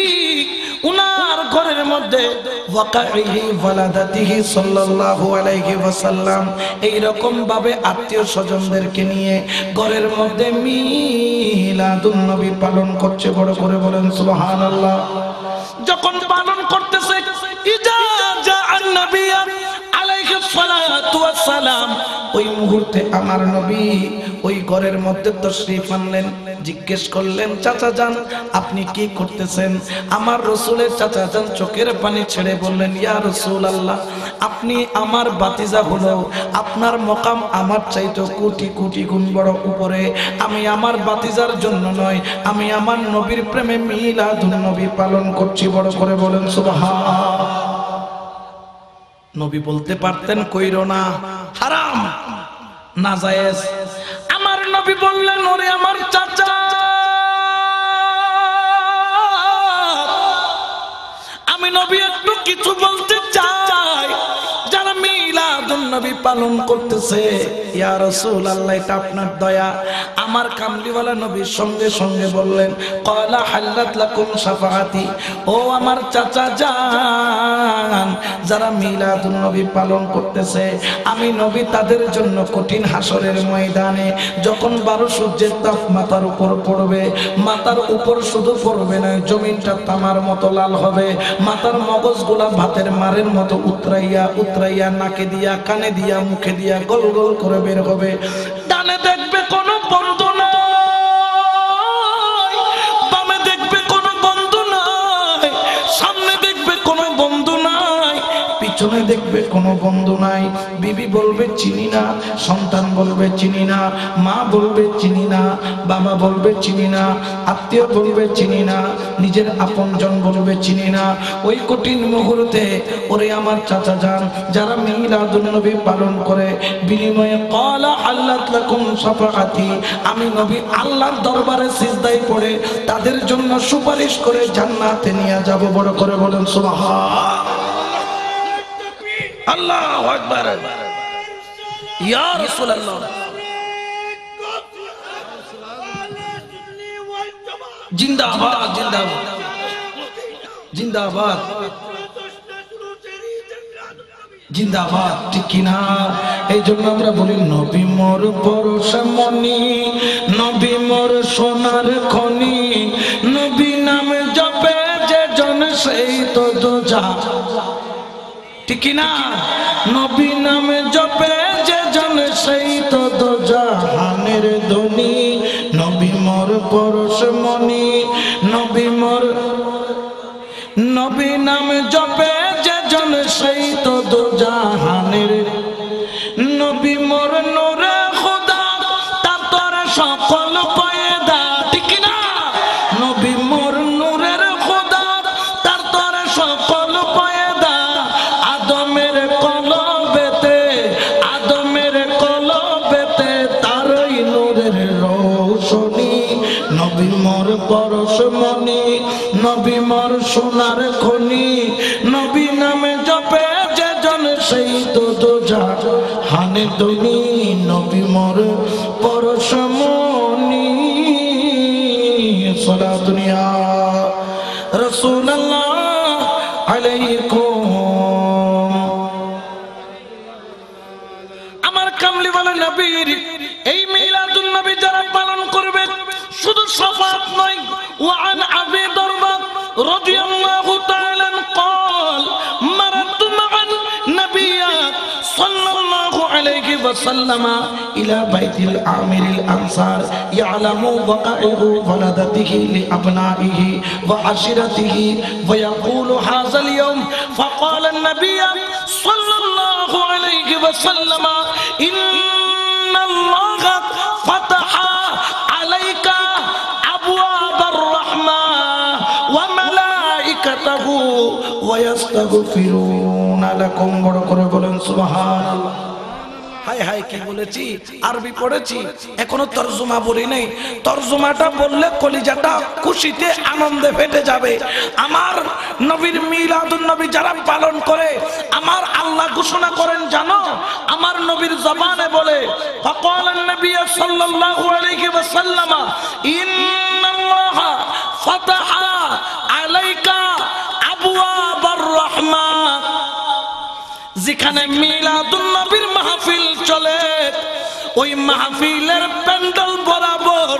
উনার ঘরের মধ্যে ওয়াকাইহি ওয়ালাদাতিহি সাল্লাল্লাহু আলাইহি ওয়াসাল্লাম এই রকম ভাবে আত্মীয় স্বজনদেরকে নিয়ে ঘরের মধ্যে মিলাদুন নবী পালন করছে বড় করে বলেন সুবহানাল্লাহ যখন পালন করতেছে ইজা জা আন-নাবিয়্যা আলাইহি সালাতু ওয়াসসালাম ওই মুহূর্তে আমার নবী ওই ঘরের মধ্যে তশরিফ আনলেন জিজ্ঞেস করলেন চাচা জান আপনি কি করতেছেন আমার রাসূলের চাচা জান চোখের পানি ছেড়ে বললেন ইয়া রাসূলুল্লাহ আপনি আমার ভাতিজা হলো আপনার মকাম আমার চাইতে কোটি কোটি গুণ বড় উপরে আমি আমার ভাতিজার জন্য নয় আমি আমার নবীর প্রেমে মিলাদুন নবী পালন করছি বড় করে বলেন সুবহান নবী বলতে পারতেন কইরো না হারাম নাজায়েজ আমার নবী বললেন ওরে আমার চাচা আমি নবী একটু কিছু বলতে চাই যারা মিলাদুন নবী পালন করতেছে ইয়া রাসূলুল্লাহ এটা আপনার দয়া আমার কামলিওয়ালা নবীর সঙ্গে সঙ্গে বললেন ক্বালা হাল্লাত লাকুম শাফাআতি ও আমার চাচা জান যারা মিলাদুন নবী পালন করতেছে আমি নবী তাদের জন্য কঠিন হাসরের ময়দানে যখন 12 সূর্যের তাপ মাথার উপর পড়বে মাথার উপর শুধু পড়বে না জমিনটা তামার মতো লাল হবে মাথার মগজগুলা ভাতের মারের মতো উতরাইয়া নাকে দিয়া কানে দিয়া মুখে দিয়া গোল গোল করে বের হবে ডানে দেখবে কোনো বন্ধু নাই বামে দেখবে কোনো বন্ধু নাই সামনে দেখবে কোনো পেছনে দেখবে কোনো বন্ধু নাই, বিবি বলবে চিনি না, সন্তান বলবে চিনি না, মা বলবে চিনি না, বাবা বলবে চিনি না, আত্মীয় বলবে চিনি না, নিজের আপনজন বলবে চিনি না। ওই কঠিন মুহূর্তে ওরে আমার চাচা যান যারা মিলাদুন নবী পালন করে, বিনিময়ে ক্বালা আল্লাহ লাকুম শাফাআতি, আমি নবী আল্লাহর দরবারে সিজদায় পড়ে তাদের জন্য সুপারিশ করে জান্নাতে নিয়ে যাব। বড় করে বলেন সুবহান আল্লাহু আকবার। ইয়া রাসূলুল্লাহ জিন্দাবাদ জিন্দাবাদ জিন্দাবাদ জিন্দাবাদ, ঠিক কিনা? এই জন্য আমরা বলি নবী মোর ভরসা মনি, নবী মোর সোনার খনি, নবী নামে জপে যে জন সেই তো দোজা, ঠিক কিনা? নবী নামে জপে যে জন সেই তো দোজাহানের ধনী, নবী মোর ভরসা মনি, নবী মোর, নবী নামে জপে যে জন সেই তো দোজাহানের, নবী মোর নূরে খোদা তার তোরে সকল পয়দা, ঠিক না? নবী মোর নূরের খোদা তার তোরে সকল পয়দা, আদমের কলবেতে, আদমের কলবেতে তারই নূরের রৌশনী, নবী মোর পরশমণি, নবী মোর সোনার খনি, নবী নামে জপে যে জন সেই তো দোজাহানে ধনী, নবী মোর পরশমণি। সালাতুন ইয়া রাসূলুল্লাহ আলাইকুম। আমার কামলি বলে নবীর এই মিলাদুন নবী যারা পালন করবে শুধু শাফাত নয়, ওয়ান আবি দরবা রাদিয়াল্লাহু তাআলা قال مررت مع النبي صلى الله عليه وسلم الى بيت العامر الانصار يعلم وقائع ولدته لابنائه وعشيرته ويقول هذا اليوم، فقال النبي صلى الله عليه وسلم ان الله فتح عليك أبواب الرحمة وملائكته ويستغفرون لكم। বড় করে বলেন সুবহানাল্লাহ। হাই হাই কি বলেছি, আরবি পড়েছি, এখনো তরজমা পড়ি নাই। তরজমাটা বললে কলিজাটা খুশিতে আনন্দে ফেটে যাবে। আমার নবীর মিলাদুন নবী যারা পালন করে, আমার আল্লাহ ঘোষণা করেন জানো, আমার নবীর জবানে বলে ফাকালান নবী সাল্লাল্লাহু আলাইহি ওয়াসাল্লাম ইন্নাল্লাহা ফাতাহা আলাইকা আবওয়াবার রাহমা। যেখানে মিলাদুন নবীর মাহফিল চলে, ওই মাহফিলের প্যান্ডেল বরাবর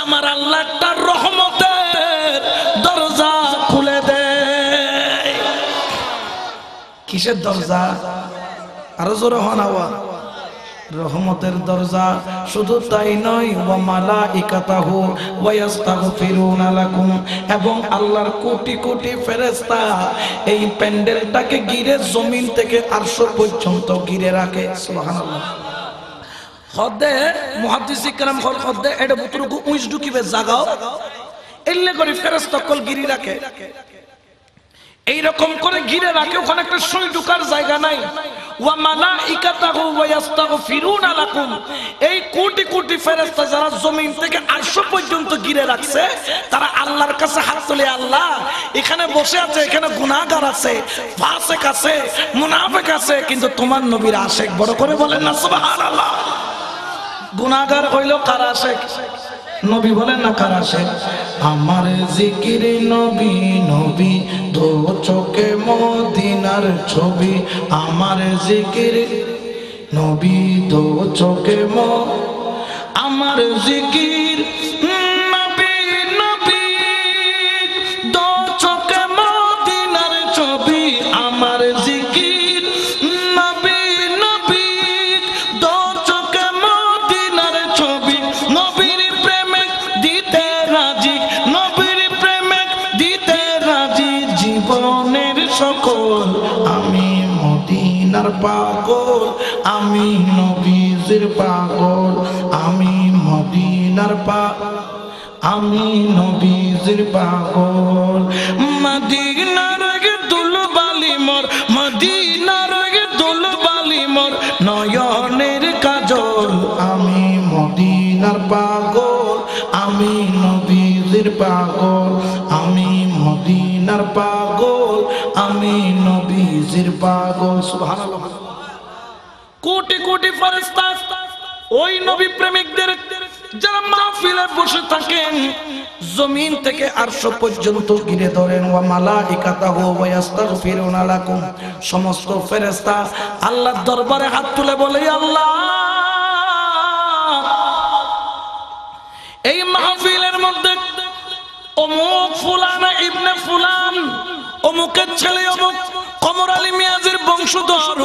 আমার আল্লাহ তার রহমতের দরজা খুলে দেয়। কিসের দরজা? আরো জোরে হন আওয়াজ। রহমতের দরজা। শুধু তাই নয়, ওয়া মালাইকাতাহু ওয়া ইস্তাগফিরুনা লাকুম, এবং আল্লাহর কোটি কোটি ফেরেশতা এই প্যান্ডেলটাকে ঘিরে জমিন থেকে আরশ পর্যন্ত ঘিরে রাখে। সুবহানাল্লাহ। খদ্দে মুহাদ্দিস ইকরাম খদ্দে এটা বুতরুকু উইস ঢুকিবে জাগাও এল্লে করে ফেরেশতা কল ঘিরে রাখে। এই রকম করে ঘিরে রাখে, ওখানে একটা সুই ঢুকার জায়গা নাই। ওয়া মালাইকাতাহু ওয়া ইস্তাগফিরুনা লাকুম, এই কোটি কোটি ফেরেশতা যারা জমিন থেকে আরশ পর্যন্ত ঘিরে রাখছে, তারা আল্লাহর কাছে হাত তুলে, আল্লাহ এখানে বসে আছে, এখানে গুনাহগার আছে, ফাসিক আছে, মুনাফিক আছে, কিন্তু তোমার নবীর আশিক। বড় করে বলেন না সুবহানাল্লাহ। গুনাহগার হইল কার আশিক? নবী বলেন না কার আশিক? আমার জিকির নবী নবী, দো চোখে মদিনার ছবি, আমার জিকির নবী দো চোখে আমার জিকির নবী নবী, দো চোখে মদিনার ছবি, আমার জিকির নবী নবী, দো চোখে মদিনার ছবি, নবীর প্রেমে দিতে রাজি, নবীর প্রেমে দিতে রাজি, জীবনের সকল আমি মদিনা মদিনার পাগল, আমি নবীজির পাগল, আমি মদিনার পাগল, আমি নবীজির পাগল। মদিনার দুলবালি মোর, মদিনার দুলবালি মোর নয়নের কাজল, আমি মদিনার পাগল, আমি নবীজির পাগল, আমি মদিনার পাগল, আমি নবীজির পাগল। সুবহানাল্লাহ। কোটি কোটি ফেরেশতা ওই নবী প্রেমিকদের যারা মাহফিলে বসে থাকেন জমিন থেকে আরশ পর্যন্ত ঘিরে ধরেন। ওয়া মালাইকাতাহু ওয়া ইস্তাগফিরুনা লাকুম, সমস্ত ফেরেশতা আল্লাহর দরবারে হাত তুলে বলে, আল্লাহ এই মাহফিলের মধ্যে অমুক ফুলানা ইবনে ফুলান, অমুকের ছেলে অমুক কমর আলী মিয়াজের বংশধর,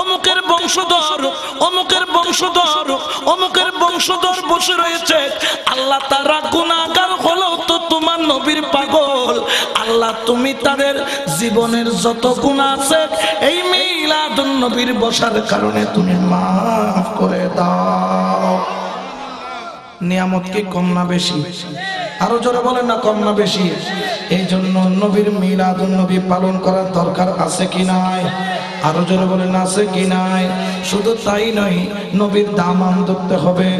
অমুকের বংশধর, অমুকের বংশধর, অমুকের বংশধর বসে রয়েছে। আল্লাহ তারা গুনাহগার হলো তো তোমার নবীর পাগল। আল্লাহ তুমি তাদের জীবনের যত গুনাহ আছে এই মিলাদুন নবীর বসার কারণে তুমি মাফ করে দাও। নিয়ামত কি কম না বেশি? আরো জোরে বলেন না, কম না বেশি? এই জন্য নবীর মিলাদুন নবী পালন করার দরকার আছে কি নাই? আরো জোরে বলেন আছে কি নাই? শুধু তাই নয়, নবীর দামান ধরতে হবে,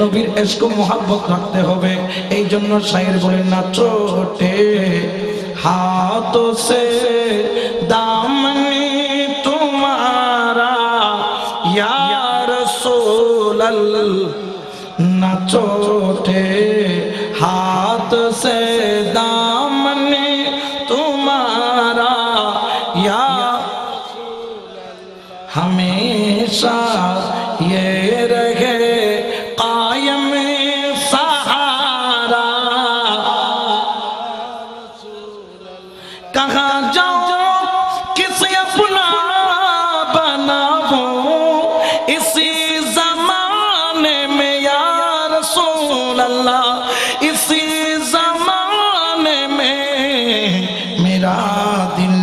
নবীর ইশক মোহাব্বত রাখতে হবে। এই জন্য শায়ের বলেন না, ছোটে হাতোं से दामनी तुम्हारा या रसूल अल्लाह, ना छोटे हाथ से दामनी तुम्हारा या हमेशा ये रहे कायम सहारा। कहाँ जाऊं किसे अपना बनाऊं इसी जमाने में या रसूल अल्लाह, इसी जमाने में मेरा दिल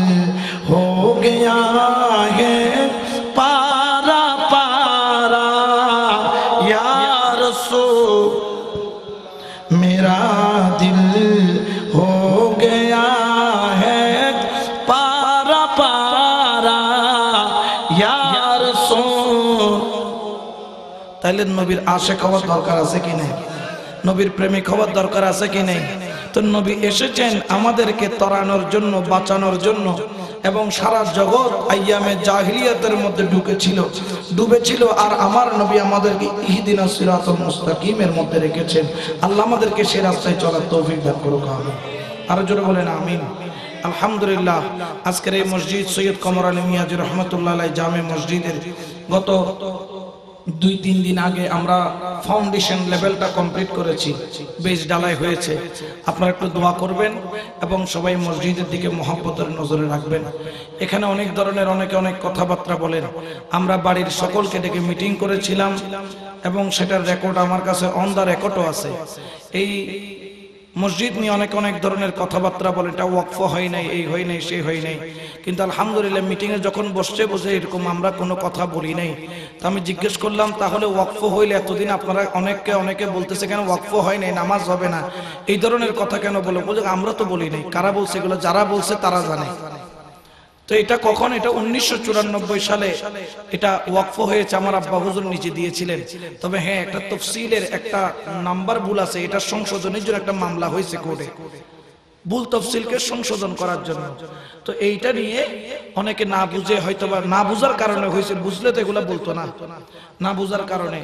हो गया है पारा पारा या रसूल, मेरा दिल हो गया है पारा पारा या रसूल। তাইলে নবীর আশিক হওয়ার দরকার আছে কি নেই? নবীর প্রেমিক হওয়ার দরকার আছে কি নেই? তো নবী এসেছেন আমাদেরকে তরানোর জন্য, বাঁচানোর জন্য, এবং সারা জগৎ আইয়ামে জাহিলিয়াতের মধ্যে ডুবেছিল। আর আমার নবী আমাদেরকে ইহদিনাস সিরাতাল মুস্তাকিমের মধ্যে রেখেছেন। আল্লাহ আমাদেরকে সেই রাস্তায় চলার তৌফিক দান করুক, আমিন। আরো জোরে বলেন আমিন। আলহামদুলিল্লাহ। আজকের এই মসজিদ সৈয়দ কমর আলী মিয়াজি রহমতুল্লাহ আলাইহি জামে মসজিদের গত 2-3 দিন আগে আমরা ফাউন্ডেশন লেভেলটা কমপ্লিট করেছি, বেজ ঢালাই হয়েছে। আপনারা একটু দোয়া করবেন এবং সবাই মসজিদের দিকে মহব্বতের নজরে রাখবেন। এখানে অনেক ধরনের অনেক কথাবার্তা বলেন। আমরা বাড়ির সকলকে ডেকে মিটিং করেছিলাম এবং সেটার রেকর্ড আমার কাছে অন দা রেকর্ডও আছে। এই মসজিদ নিয়ে অনেক ধরনের কথাবার্তা বলে, এটা ওয়াকফ হয় নাই, এই হয় নাই, সেই হয় নাই। কিন্তু আলহামদুলিল্লাহ মিটিংয়ে যখন বসে এরকম আমরা কোনো কথা বলি নাই। তো আমি জিজ্ঞেস করলাম, তাহলে ওয়াকফ হইলে এতদিন আপনারা অনেকে বলতেছে কেন ওয়াকফ হয় নাই, নামাজ হবে না, এই ধরনের কথা কেন বলে? বলে আমরা তো বলি নাই। কারা বলছে এগুলো? যারা বলছে তারা জানে। তো এটা কখন? এটা 1994 সালে এটা ওয়াকফ হয়েছে। আমার আব্বা হুজুর নিচে দিয়েছিলেন। তবে হ্যাঁ, একটা তফসিলের একটা নাম্বার ভুল আছে, এটা সংশোধনের জন্য একটা মামলা হয়েছে কোর্টে, ভুল তফসিলকে সংশোধন করার জন্য। তো এইটা নিয়ে অনেকে না বুঝে, হয়তো বা না বুঝার কারণে হয়েছে, বুঝলে তো এগুলা বলতো না, না বুঝার কারণে।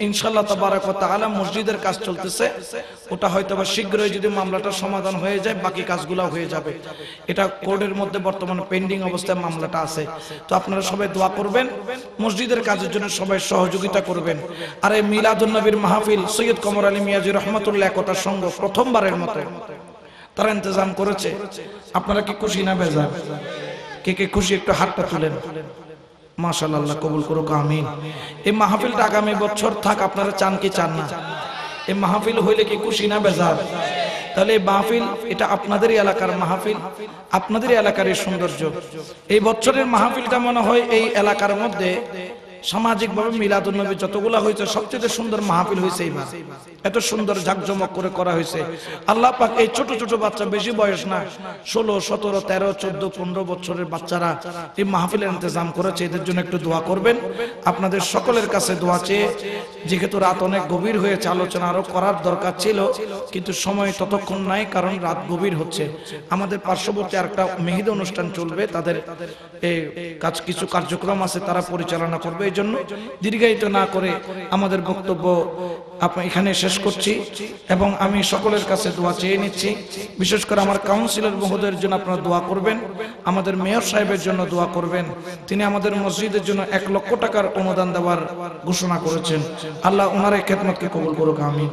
ইনশাআল্লাহ তাবারাক ওয়া তাআলা মসজিদের কাজ চলতেছে, ওটা হয়তো বা শীঘ্রই যদি মামলাটা সমাধান হয়ে যায় বাকি কাজগুলো হয়ে যাবে। এটা কোর্টের মধ্যে বর্তমানে পেন্ডিং অবস্থায় মামলাটা আছে। তো আপনারা সবাই দোয়া করবেন, মসজিদের কাজের জন্য সবাই সহযোগিতা করবেন। আর এই মিলাদুন নবীর মাহফিল সৈয়দ কমর আলী মিয়াজি রহমাতুল্লাহ একতা সংঘ প্রথমবারের মতো তারা ইন্তজাম করেছে। আপনারা কি খুশি না বেজার? কে খুশি একটু হাতটা তুলেন। মাশাআল্লাহ, আল্লাহ কবুল করুক, আমিন। এই মাহফিলটা আগামী বছর থাক, আপনারা চান কি চান না? এই মাহফিল হইলে কি খুশি না বেজার? তাহলে এই মাহফিল এটা আপনাদেরই এলাকার মাহফিল, আপনাদেরই এলাকার এই সৌন্দর্য। এই বছরের মাহফিলটা মনে হয় এই এলাকার মধ্যে সামাজিকভাবে মিলাদুন্নবী যতগুলা হয়েছে সবচেয়ে সুন্দর মাহফিল হয়েছে এইবার। এত সুন্দর জাকজমক করে করা হয়েছে। আল্লাহ পাক এই ছোট ছোট বাচ্চা, বেশি বয়স না, 16, 17, 13, 14, 15 বছরের বাচ্চারা এই মাহফিলের ইন্তজাম করেছে। এদের জন্য একটু দোয়া করবেন। আপনাদের সকলের কাছে দোয়া চেয়ে, যেহেতু রাত অনেক গভীর হয়েছে, আলোচনা আরো করার দরকার ছিল, কিন্তু সময় ততক্ষণ নাই, কারণ রাত গভীর হচ্ছে। আমাদের পার্শ্ববর্তী আরেকটা মেহেদি অনুষ্ঠান চলবে, তাদের এই কিছু কার্যক্রম আছে, তারা পরিচালনা করবে। এই জন্য দীর্ঘায়িত না করে আমাদের বক্তব্য এখানে শেষ করছি, এবং আমি সকলের কাছে দোয়া চেয়ে নিচ্ছি। বিশেষ করে আমার কাউন্সিলর মহোদয়ের জন্য আপনারা দোয়া করবেন, আমাদের মেয়র সাহেবের জন্য দোয়া করবেন। তিনি আমাদের মসজিদের জন্য 1 লক্ষ টাকার অনুদান দেওয়ার ঘোষণা করেছেন। আল্লাহ ওনার এই খেদমতকে কবুল করুক, আমিন।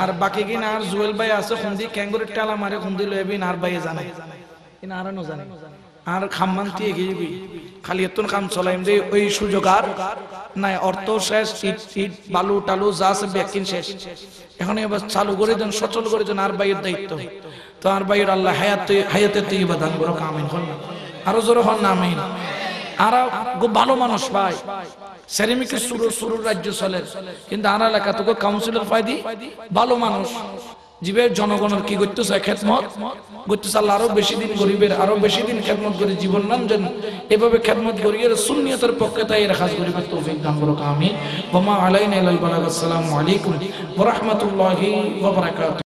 আর বাকি কিনা আর জুয়েল ভাই আছে, খুন্দি ক্যাঙ্গুরের টালা মারে, খুন্দি লইবিন আর ভাইয়ে জানে কিনা, আরও জানে, আর খাম্মান্তি এগিয়ে খালি এত কাম চলাইম যে ওই সুযোগ আর নাই। অর্থ শেষ, ইট বালু টালু যা আছে ব্যাকিন শেষ। এখন এবার চালু করে দেন, সচল করে দেন আর ভাইয়ের দায়িত্ব। তো আর ভাইয়ের আল্লাহ হায়াতে তৈবা দান করো, আমিন। হন না আরো জোরে হন না, আমিন। আর খুব ভালো মানুষ ভাই, সেরেমিকে শুরু রাজ্য চলে, কিন্তু আর এলাকা তোকে কাউন্সিলর ফায়দি ভালো মানুষ, জীবে জনগণের কি করতে চায়, খেদমত করতে চাল। আরো বেশি দিন গরিবের আরো বেশি দিন খেদমত করে জীবন নাম যেন এভাবে খেদমত করিয়ে সুন্নিয়তের পক্ষে তাই এর খাস গরিবের তৌফিক দান করুক, আমিন। ওয়া মা আলাইনা ইল্লাল বালাগ। আসসালামু আলাইকুম ওয়া রাহমাতুল্লাহি ওয়া বারাকাতুহু।